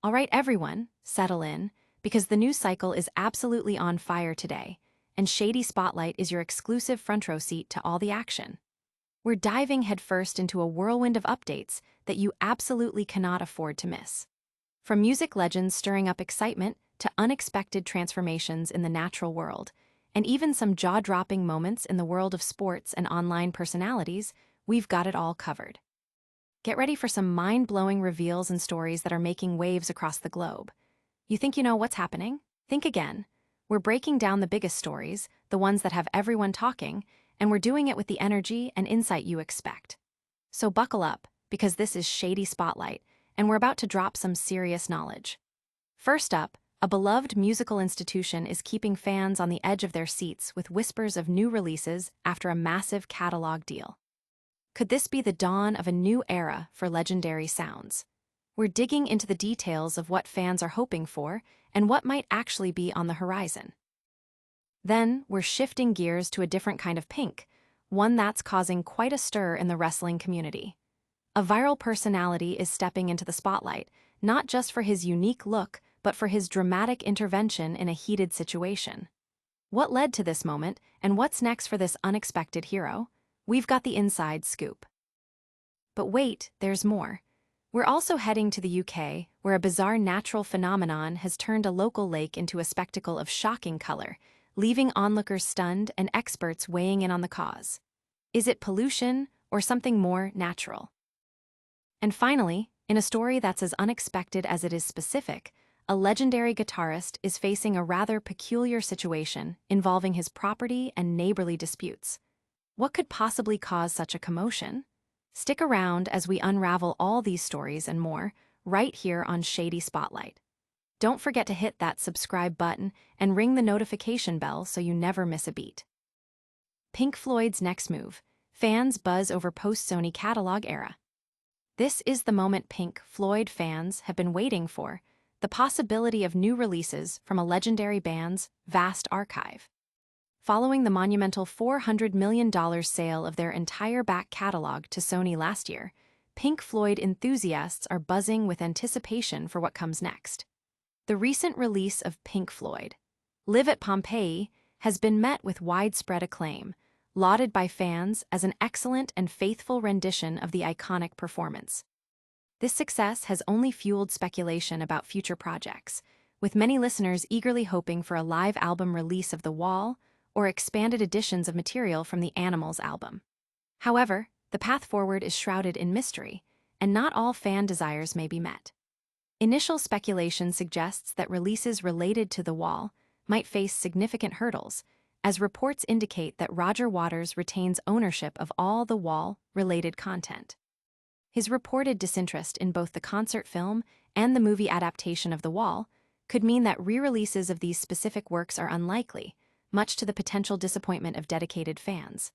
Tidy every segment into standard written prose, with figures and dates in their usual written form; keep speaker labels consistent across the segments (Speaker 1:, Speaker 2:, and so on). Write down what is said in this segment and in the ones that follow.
Speaker 1: All right, everyone, settle in, because the news cycle is absolutely on fire today, and Shady Spotlight is your exclusive front row seat to all the action. We're diving headfirst into a whirlwind of updates that you absolutely cannot afford to miss. From music legends stirring up excitement to unexpected transformations in the natural world, and even some jaw-dropping moments in the world of sports and online personalities, we've got it all covered. Get ready for some mind-blowing reveals and stories that are making waves across the globe. You think you know what's happening? Think again. We're breaking down the biggest stories, the ones that have everyone talking, and we're doing it with the energy and insight you expect. So buckle up, because this is Shady Spotlight, and we're about to drop some serious knowledge. First up, a beloved musical institution is keeping fans on the edge of their seats with whispers of new releases after a massive catalog deal. Could this be the dawn of a new era for legendary sounds? We're digging into the details of what fans are hoping for and what might actually be on the horizon. Then, we're shifting gears to a different kind of pink, one that's causing quite a stir in the wrestling community. A viral personality is stepping into the spotlight, not just for his unique look, but for his dramatic intervention in a heated situation. What led to this moment, and what's next for this unexpected hero? We've got the inside scoop. But wait, there's more. We're also heading to the UK, where a bizarre natural phenomenon has turned a local lake into a spectacle of shocking color, leaving onlookers stunned and experts weighing in on the cause. Is it pollution or something more natural? And finally, in a story that's as unexpected as it is specific, a legendary guitarist is facing a rather peculiar situation involving his property and neighborly disputes. What could possibly cause such a commotion? Stick around as we unravel all these stories and more, right here on Shady Spotlight. Don't forget to hit that subscribe button and ring the notification bell so you never miss a beat. Pink Floyd's next move. Fans buzz over post-Sony catalog era. This is the moment Pink Floyd fans have been waiting for, the possibility of new releases from a legendary band's vast archive. Following the monumental $400 million sale of their entire back catalog to Sony last year, Pink Floyd enthusiasts are buzzing with anticipation for what comes next. The recent release of Pink Floyd, Live at Pompeii, has been met with widespread acclaim, lauded by fans as an excellent and faithful rendition of the iconic performance. This success has only fueled speculation about future projects, with many listeners eagerly hoping for a live album release of The Wall or expanded editions of material from the Animals album. However, the path forward is shrouded in mystery, and not all fan desires may be met. Initial speculation suggests that releases related to The Wall might face significant hurdles, as reports indicate that Roger Waters retains ownership of all The Wall-related content. His reported disinterest in both the concert film and the movie adaptation of The Wall could mean that re-releases of these specific works are unlikely, much to the potential disappointment of dedicated fans.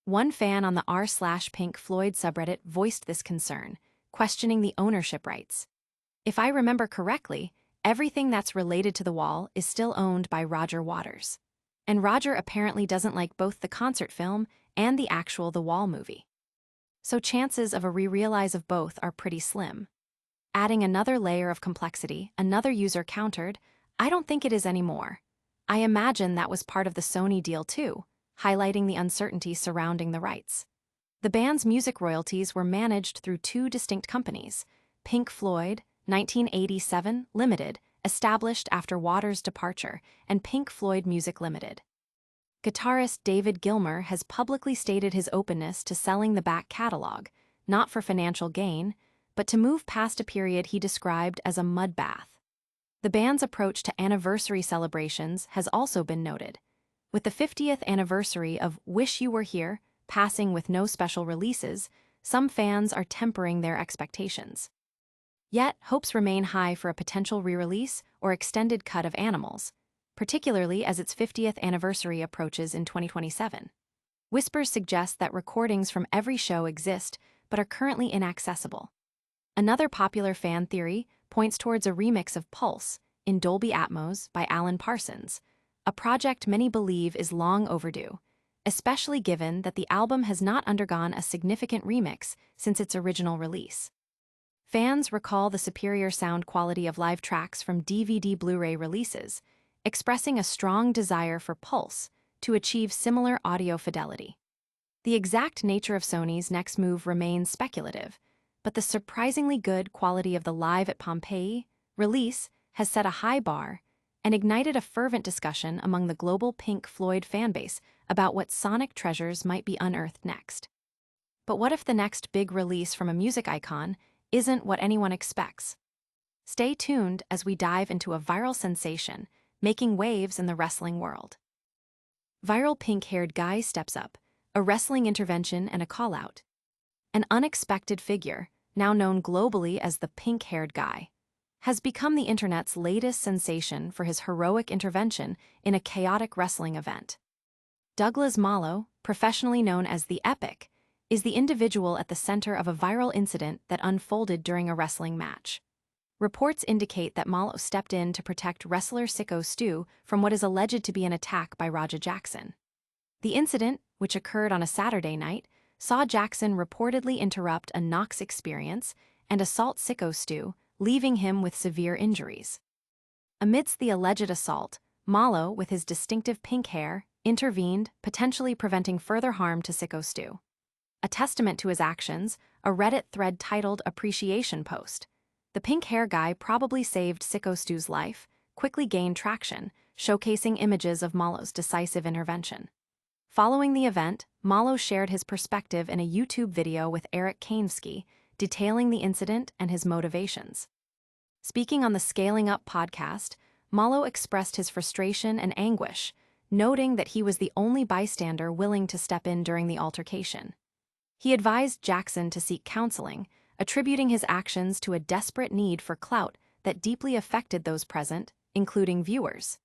Speaker 1: One fan on the r/Pink Floyd subreddit voiced this concern, questioning the ownership rights. If I remember correctly, everything that's related to The Wall is still owned by Roger Waters. And Roger apparently doesn't like both the concert film and the actual The Wall movie. So chances of a re-release of both are pretty slim. Adding another layer of complexity, another user countered, "I don't think it is anymore. I imagine that was part of the Sony deal too," highlighting the uncertainty surrounding the rights. The band's music royalties were managed through two distinct companies, Pink Floyd, 1987 Limited, established after Waters' departure, and Pink Floyd Music Limited. Guitarist David Gilmour has publicly stated his openness to selling the back catalog, not for financial gain, but to move past a period he described as a mud bath. The band's approach to anniversary celebrations has also been noted, with the 50th anniversary of Wish You Were Here passing with no special releases. Some fans are tempering their expectations. Yet, hopes remain high for a potential re-release or extended cut of Animals, particularly as its 50th anniversary approaches in 2027. Whispers suggest that recordings from every show exist but are currently inaccessible. Another popular fan theory points towards a remix of Pulse in Dolby Atmos by Alan Parsons, a project many believe is long overdue, especially given that the album has not undergone a significant remix since its original release. Fans recall the superior sound quality of live tracks from DVD Blu-ray releases, expressing a strong desire for Pulse to achieve similar audio fidelity. The exact nature of Sony's next move remains speculative, but the surprisingly good quality of the Live at Pompeii release has set a high bar and ignited a fervent discussion among the global Pink Floyd fanbase about what sonic treasures might be unearthed next. But what if the next big release from a music icon isn't what anyone expects? Stay tuned as we dive into a viral sensation making waves in the wrestling world. Viral pink-haired guy steps up, a wrestling intervention and a call-out. An unexpected figure, now known globally as the pink-haired guy, has become the internet's latest sensation for his heroic intervention in a chaotic wrestling event. Douglas Malo, professionally known as the Epic, is the individual at the center of a viral incident that unfolded during a wrestling match. Reports indicate that Malo stepped in to protect wrestler Sicko Stu from what is alleged to be an attack by Raja Jackson. The incident, which occurred on a Saturday night, saw Jackson reportedly interrupt a Knox experience and assault Sicko Stu, leaving him with severe injuries. Amidst the alleged assault, Malo, with his distinctive pink hair, intervened, potentially preventing further harm to Sicko Stu. A testament to his actions, a Reddit thread titled Appreciation Post, "The pink hair guy probably saved Sicko Stu's life," quickly gained traction, showcasing images of Malo's decisive intervention. Following the event, Malo shared his perspective in a YouTube video with Eric Kainski, detailing the incident and his motivations. Speaking on the Scaling Up podcast, Malo expressed his frustration and anguish, noting that he was the only bystander willing to step in during the altercation. He advised Jackson to seek counseling, attributing his actions to a desperate need for clout that deeply affected those present, including viewers.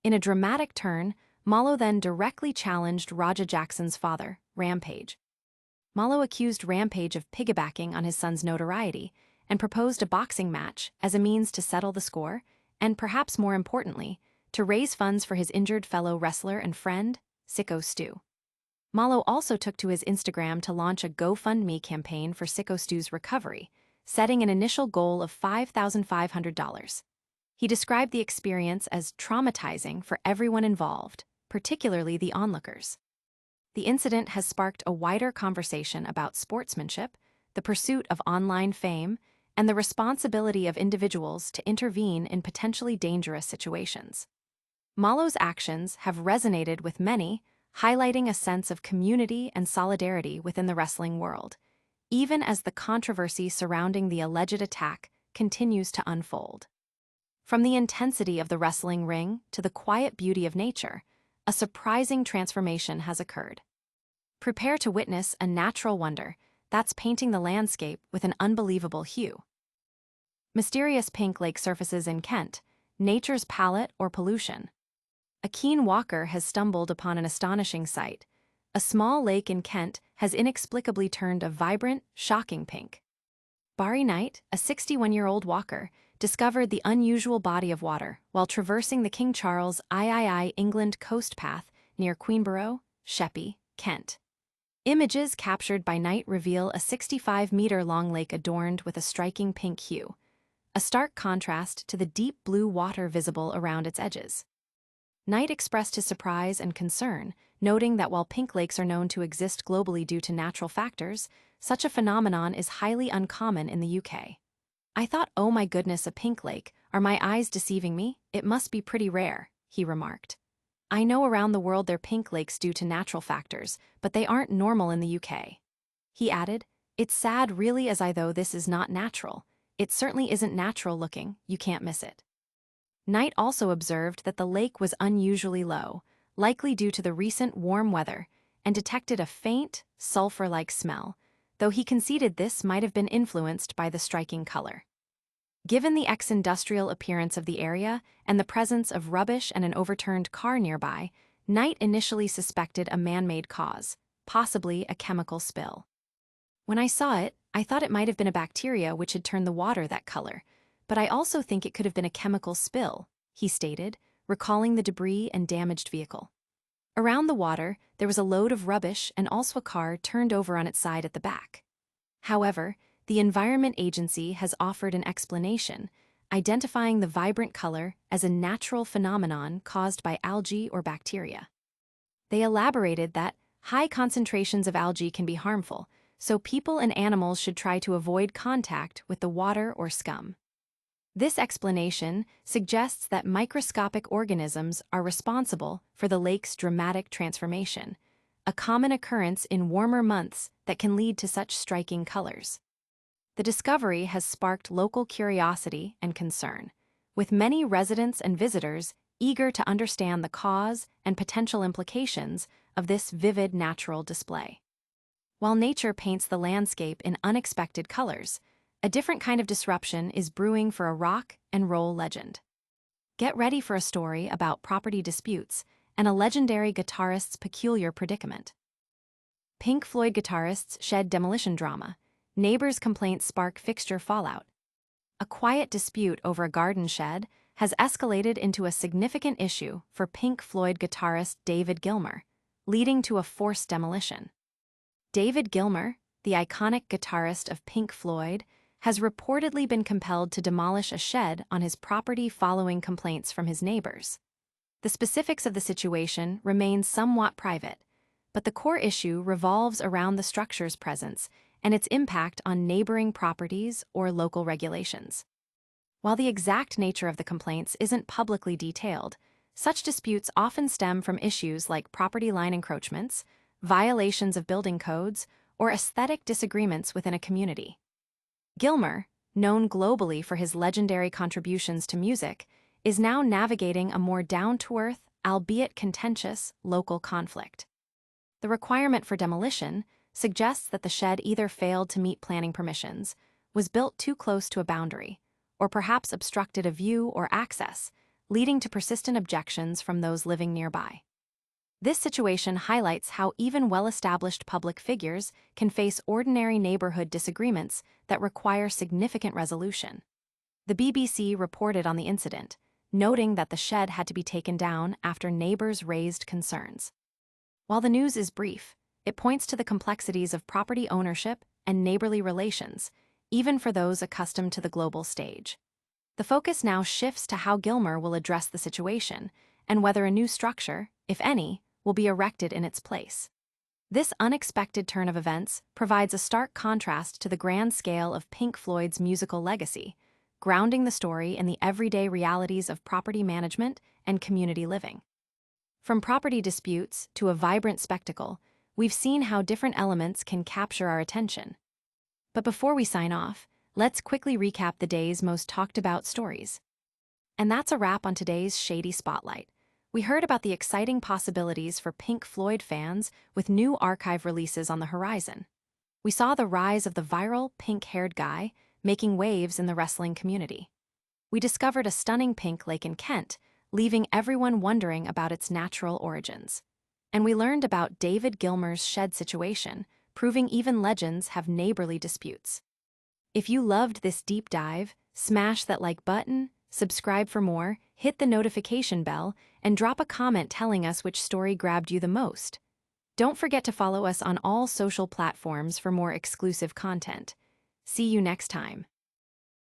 Speaker 1: In a dramatic turn, Malo then directly challenged Raja Jackson's father, Rampage. Malo accused Rampage of piggybacking on his son's notoriety and proposed a boxing match as a means to settle the score and, perhaps more importantly, to raise funds for his injured fellow wrestler and friend, Sicko Stu. Malo also took to his Instagram to launch a GoFundMe campaign for Sicko Stu's recovery, setting an initial goal of $5,500. He described the experience as traumatizing for everyone involved, particularly the onlookers. The incident has sparked a wider conversation about sportsmanship, the pursuit of online fame, and the responsibility of individuals to intervene in potentially dangerous situations. Malo's actions have resonated with many, highlighting a sense of community and solidarity within the wrestling world, even as the controversy surrounding the alleged attack continues to unfold. From the intensity of the wrestling ring to the quiet beauty of nature, a surprising transformation has occurred. Prepare to witness a natural wonder that's painting the landscape with an unbelievable hue. Mysterious pink lake surfaces in Kent, nature's palette or pollution. A keen walker has stumbled upon an astonishing sight. A small lake in Kent has inexplicably turned a vibrant, shocking pink. Barry Knight, a 61-year-old walker, discovered the unusual body of water while traversing the King Charles III England coast path near Queenborough, Sheppey, Kent. Images captured by Knight reveal a 65-meter-long lake adorned with a striking pink hue, a stark contrast to the deep blue water visible around its edges. Knight expressed his surprise and concern, noting that while pink lakes are known to exist globally due to natural factors, such a phenomenon is highly uncommon in the UK. "I thought, oh my goodness, a pink lake, are my eyes deceiving me? It must be pretty rare," he remarked. "I know around the world they're pink lakes due to natural factors, but they aren't normal in the UK." He added, "It's sad really as I though this is not natural. It certainly isn't natural looking, you can't miss it." Knight also observed that the lake was unusually low, likely due to the recent warm weather, and detected a faint, sulfur-like smell, though he conceded this might have been influenced by the striking color. Given the ex-industrial appearance of the area and the presence of rubbish and an overturned car nearby, Knight initially suspected a man-made cause, possibly a chemical spill. "When I saw it, I thought it might have been a bacteria which had turned the water that color, but I also think it could have been a chemical spill," he stated, recalling the debris and damaged vehicle. Around the water, there was a load of rubbish and also a car turned over on its side at the back. However, the Environment Agency has offered an explanation, identifying the vibrant color as a natural phenomenon caused by algae or bacteria. They elaborated that high concentrations of algae can be harmful, so people and animals should try to avoid contact with the water or scum. This explanation suggests that microscopic organisms are responsible for the lake's dramatic transformation, a common occurrence in warmer months that can lead to such striking colors. The discovery has sparked local curiosity and concern, with many residents and visitors eager to understand the cause and potential implications of this vivid natural display. While nature paints the landscape in unexpected colors, a different kind of disruption is brewing for a rock and roll legend. Get ready for a story about property disputes and a legendary guitarist's peculiar predicament. Pink Floyd guitarists shed demolition drama. Neighbors' complaints spark fixture fallout. A quiet dispute over a garden shed has escalated into a significant issue for Pink Floyd guitarist David Gilmour, leading to a forced demolition. David Gilmour, the iconic guitarist of Pink Floyd, has reportedly been compelled to demolish a shed on his property following complaints from his neighbors. The specifics of the situation remain somewhat private, but the core issue revolves around the structure's presence and its impact on neighboring properties or local regulations. While the exact nature of the complaints isn't publicly detailed, such disputes often stem from issues like property line encroachments, violations of building codes, or aesthetic disagreements within a community. Gilmour, known globally for his legendary contributions to music, is now navigating a more down-to-earth, albeit contentious, local conflict. The requirement for demolition suggests that the shed either failed to meet planning permissions, was built too close to a boundary, or perhaps obstructed a view or access, leading to persistent objections from those living nearby. This situation highlights how even well-established public figures can face ordinary neighborhood disagreements that require significant resolution. The BBC reported on the incident, noting that the shed had to be taken down after neighbors raised concerns. While the news is brief, it points to the complexities of property ownership and neighborly relations, even for those accustomed to the global stage. The focus now shifts to how Gilmour will address the situation and whether a new structure, if any, will be erected in its place. This unexpected turn of events provides a stark contrast to the grand scale of Pink Floyd's musical legacy, grounding the story in the everyday realities of property management and community living. From property disputes to a vibrant spectacle, we've seen how different elements can capture our attention. But before we sign off, let's quickly recap the day's most talked about stories. And that's a wrap on today's Shady Spotlight. We heard about the exciting possibilities for Pink Floyd fans with new archive releases on the horizon. We saw the rise of the viral pink-haired guy making waves in the wrestling community. We discovered a stunning pink lake in Kent, leaving everyone wondering about its natural origins. And we learned about David Gilmour's shed situation, proving even legends have neighborly disputes. If you loved this deep dive, smash that like button, subscribe for more, hit the notification bell, and drop a comment telling us which story grabbed you the most. Don't forget to follow us on all social platforms for more exclusive content. See you next time.